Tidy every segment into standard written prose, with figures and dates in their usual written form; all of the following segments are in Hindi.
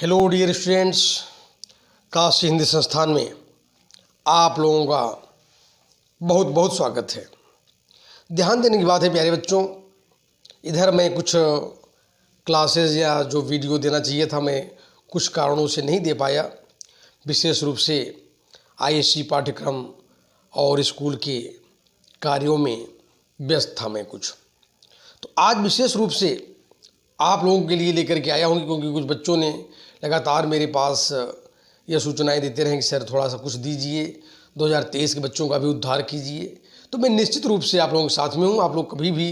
Hello dear students, Kashi Hindi Sansthan में आप लोगों का बहुत बहुत स्वागत है। ध्यान देने की बात है प्यारे बच्चों, इधर मैं कुछ क्लासेस या जो वीडियो देना चाहिए था मैं कुछ कारणों से नहीं दे पाया। विशेष रूप से आईएससी पाठ्यक्रम और स्कूल के कार्यों में व्यस्त था मैं कुछ। तो आज विशेष रूप से आप लोगों के लिए लेकर के आया हूँ, क्योंकि कुछ बच्चों ने लगातार मेरे पास यह सूचनाएं देते रहे कि सर थोड़ा सा कुछ दीजिए, 2023 के बच्चों का भी उद्धार कीजिए। तो मैं निश्चित रूप से आप लोगों के साथ में हूँ। आप लोग कभी भी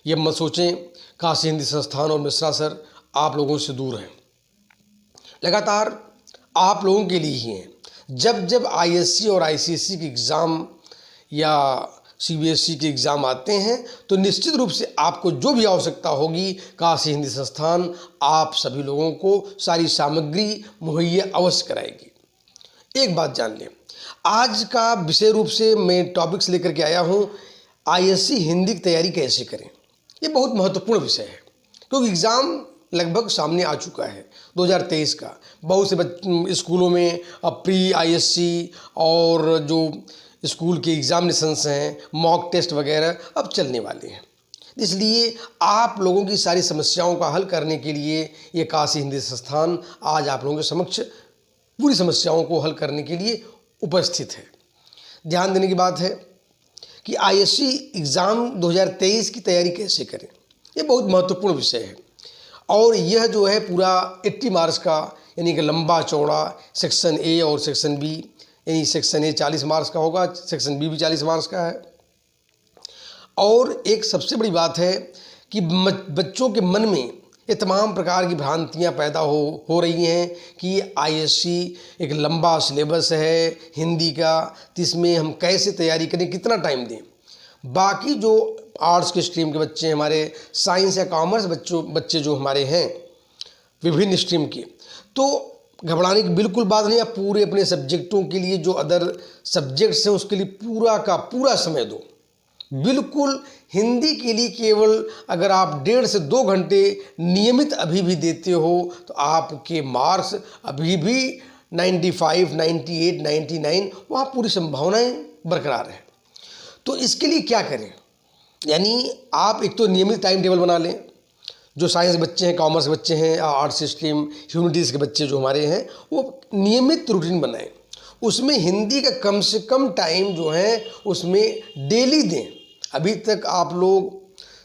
ये मत सोचें काशी हिंदी संस्थान और मिश्रा सर आप लोगों से दूर हैं, लगातार आप लोगों के लिए ही हैं। जब जब आईएससी और आईसीएससी के एग्ज़ाम या सीबीएसई के एग्ज़ाम आते हैं तो निश्चित रूप से आपको जो भी आवश्यकता होगी काशी हिंदी संस्थान आप सभी लोगों को सारी सामग्री मुहैया अवश्य कराएगी। एक बात जान लें, आज का विषय रूप से मैं टॉपिक्स लेकर के आया हूँ आईएससी हिंदी की तैयारी कैसे करें। ये बहुत महत्वपूर्ण विषय है क्योंकि एग्ज़ाम लगभग सामने आ चुका है 2023 का। बहुत से स्कूलों में अब प्री आईएससी और जो स्कूल के एग्जामिनेशंस हैं, मॉक टेस्ट वगैरह अब चलने वाले हैं। इसलिए आप लोगों की सारी समस्याओं का हल करने के लिए ये काशी हिंदी संस्थान आज आप लोगों के समक्ष पूरी समस्याओं को हल करने के लिए उपस्थित है। ध्यान देने की बात है कि आईएससी एग्ज़ाम 2023 की तैयारी कैसे करें, ये बहुत महत्वपूर्ण विषय है। और यह जो है पूरा 80 मार्क्स का यानी कि लंबा चौड़ा सेक्शन ए और सेक्शन बी, यानी सेक्शन ए 40 मार्क्स का होगा, सेक्शन बी भी 40 मार्क्स का है। और एक सबसे बड़ी बात है कि बच्चों के मन में ये तमाम प्रकार की भ्रांतियां पैदा हो रही हैं कि आईएससी एक लंबा सिलेबस है हिंदी का, तो इसमें हम कैसे तैयारी करें, कितना टाइम दें। बाकी जो आर्ट्स के स्ट्रीम के बच्चे, हमारे साइंस या कॉमर्स बच्चे जो हमारे हैं विभिन्न स्ट्रीम के, तो घबराने की बिल्कुल बात नहीं। आप पूरे अपने सब्जेक्टों के लिए जो अदर सब्जेक्ट्स हैं उसके लिए पूरा का पूरा समय दो। बिल्कुल हिंदी के लिए केवल अगर आप 1.5 से 2 घंटे नियमित अभी भी देते हो तो आपके मार्क्स अभी भी 95, 98, 99 वहाँ पूरी संभावनाएं बरकरार है। तो इसके लिए क्या करें, यानी आप एक तो नियमित टाइम टेबल बना लें। जो साइंस के बच्चे हैं, कॉमर्स के बच्चे हैं, आर्ट्स स्ट्रीम ह्यूमैनिटीज़ के बच्चे जो हमारे हैं वो नियमित रूटीन बनाएं। उसमें हिंदी का कम से कम टाइम जो है उसमें डेली दें। अभी तक आप लोग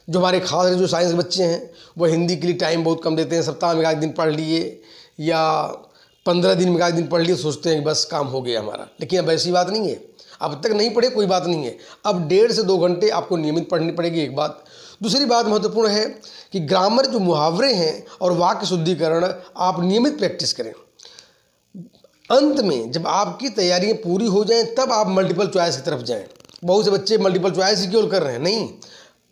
जो हमारे खास जो साइंस के बच्चे हैं वो हिंदी के लिए टाइम बहुत कम देते हैं। सप्ताह में 1 दिन पढ़ लिए या 15 दिन में 1 दिन पढ़ लिए, सोचते हैं कि बस काम हो गया हमारा। लेकिन अब ऐसी बात नहीं है। अब तक नहीं पढ़े कोई बात नहीं है, अब 1.5 से 2 घंटे आपको नियमित पढ़नी पड़ेगी, एक बात। दूसरी बात महत्वपूर्ण है कि ग्रामर जो मुहावरे हैं और वाक्य शुद्धिकरण आप नियमित प्रैक्टिस करें। अंत में जब आपकी तैयारियां पूरी हो जाएं तब आप मल्टीपल चॉइस की तरफ जाएं। बहुत से बच्चे मल्टीपल चॉइस ही क्यों कर रहे हैं, नहीं,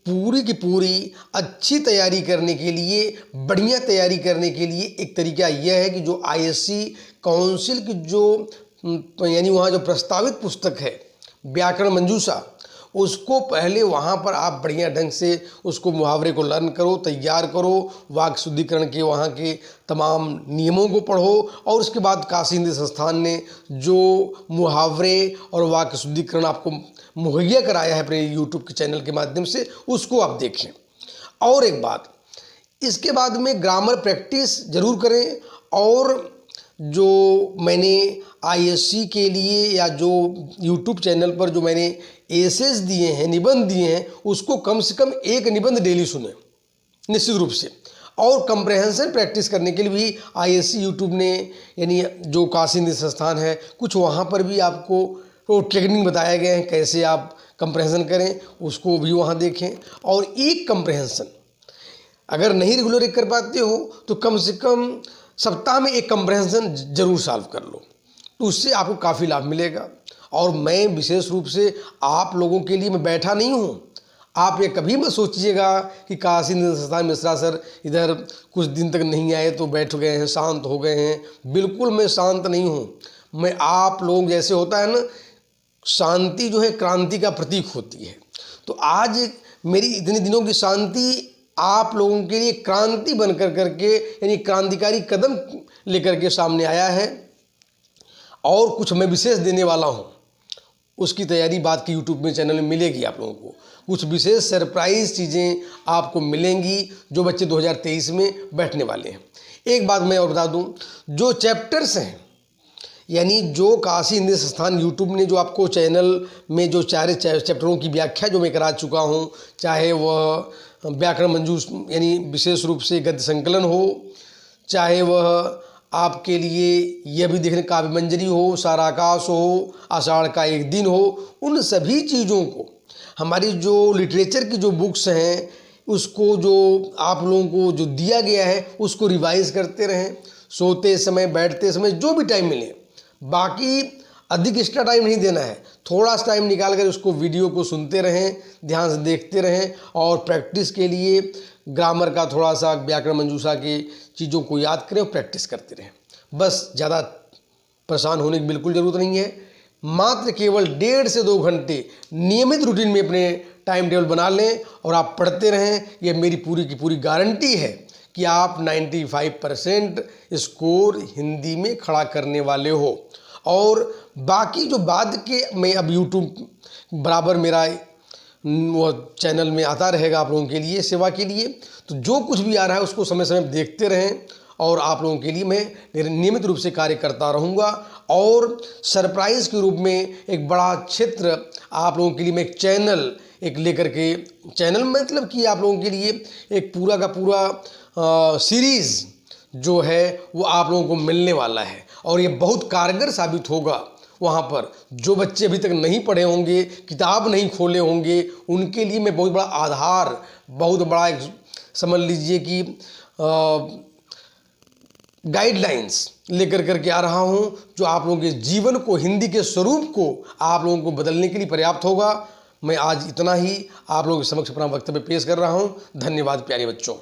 पूरी की पूरी अच्छी तैयारी करने के लिए, बढ़िया तैयारी करने के लिए एक तरीका यह है कि जो आईएससी काउंसिल की जो यानी वहाँ जो प्रस्तावित पुस्तक है व्याकरण मंजूषा, उसको पहले वहाँ पर आप बढ़िया ढंग से उसको मुहावरे को लर्न करो, तैयार करो, वाक्य शुद्धिकरण के वहाँ के तमाम नियमों को पढ़ो। और उसके बाद काशी हिंदी संस्थान ने जो मुहावरे और वाक्य शुद्धिकरण आपको मुहैया कराया है अपने यूट्यूब के चैनल के माध्यम से, उसको आप देखें। और एक बात, इसके बाद में ग्रामर प्रैक्टिस ज़रूर करें। और जो मैंने आईएससी के लिए या जो यूट्यूब चैनल पर जो मैंने एसेस दिए हैं, निबंध दिए हैं, उसको कम से कम 1 निबंध डेली सुने निश्चित रूप से। और कंप्रहेंशन प्रैक्टिस करने के लिए भी आईएससी यूट्यूब ने, यानी जो काशी हिंदी संस्थान है, कुछ वहाँ पर भी आपको वो टेक्निक बताया गया है कैसे आप कंप्रहेंशन करें, उसको भी वहाँ देखें। और एक कंप्रहेंशन अगर नहीं रेगुलर कर पाते हो तो कम से कम सप्ताह में 1 कंप्रहेंशन जरूर सॉल्व कर लो, तो उससे आपको काफ़ी लाभ मिलेगा। और मैं विशेष रूप से आप लोगों के लिए मैं बैठा नहीं हूँ। आप ये कभी मत सोचिएगा कि काशी हिंदी संस्थान मिश्रा सर इधर कुछ दिन तक नहीं आए तो बैठ गए हैं, शांत हो गए हैं। बिल्कुल मैं शांत नहीं हूँ। मैं आप लोग जैसे होता है ना, शांति जो है क्रांति का प्रतीक होती है। तो आज मेरी इतने दिनों की शांति आप लोगों के लिए क्रांति बन करके यानी क्रांतिकारी कदम लेकर के सामने आया है और कुछ मैं विशेष देने वाला हूँ। उसकी तैयारी बात की यूट्यूब में चैनल में मिलेगी। आप लोगों को कुछ विशेष सरप्राइज चीज़ें आपको मिलेंगी जो बच्चे 2023 में बैठने वाले हैं। एक बात मैं और बता दूं, जो चैप्टर्स हैं यानी जो काशी हिंदी संस्थान यूट्यूब ने जो आपको चैनल में जो चार चैप्टरों की व्याख्या जो मैं करा चुका हूं, चाहे वह व्याकरण मंजूष यानी विशेष रूप से गद्य संकलन हो, चाहे वह आपके लिए यह भी देखने काव्य मंजरी हो, सारा आकाश हो, आषाढ़ का एक दिन हो, उन सभी चीज़ों को हमारी जो लिटरेचर की जो बुक्स हैं उसको जो आप लोगों को जो दिया गया है उसको रिवाइज करते रहें, सोते समय बैठते समय जो भी टाइम मिले। बाकी अधिक एक्स्ट्रा टाइम नहीं देना है, थोड़ा सा टाइम निकाल कर उसको वीडियो को सुनते रहें, ध्यान से देखते रहें और प्रैक्टिस के लिए ग्रामर का थोड़ा सा व्याकरण मंजूषा की चीज़ों को याद करें और प्रैक्टिस करते रहें। बस ज़्यादा परेशान होने की बिल्कुल ज़रूरत नहीं है। मात्र केवल 1.5 से 2 घंटे नियमित रूटीन में अपने टाइम टेबल बना लें और आप पढ़ते रहें। यह मेरी पूरी की पूरी गारंटी है कि आप 95% स्कोर हिंदी में खड़ा करने वाले हो। और बाकी जो बाद के मैं अब यूट्यूब बराबर मेरा वो चैनल में आता रहेगा आप लोगों के लिए सेवा के लिए, तो जो कुछ भी आ रहा है उसको समय समय देखते रहें और आप लोगों के लिए मैं नियमित रूप से कार्य करता रहूँगा। और सरप्राइज़ के रूप में एक बड़ा क्षेत्र आप लोगों के लिए मैं एक चैनल एक लेकर के, चैनल मतलब कि आप लोगों के लिए एक पूरा का पूरा सीरीज़ जो है वो आप लोगों को मिलने वाला है और ये बहुत कारगर साबित होगा। वहाँ पर जो बच्चे अभी तक नहीं पढ़े होंगे, किताब नहीं खोले होंगे, उनके लिए मैं बहुत बड़ा आधार, बहुत बड़ा एक समझ लीजिए कि गाइडलाइंस लेकर करके आ रहा हूँ जो आप लोगों के जीवन को, हिंदी के स्वरूप को आप लोगों को बदलने के लिए पर्याप्त होगा। मैं आज इतना ही आप लोगों के समक्ष अपना वक्तव्य पेश कर रहा हूँ। धन्यवाद प्यारे बच्चों।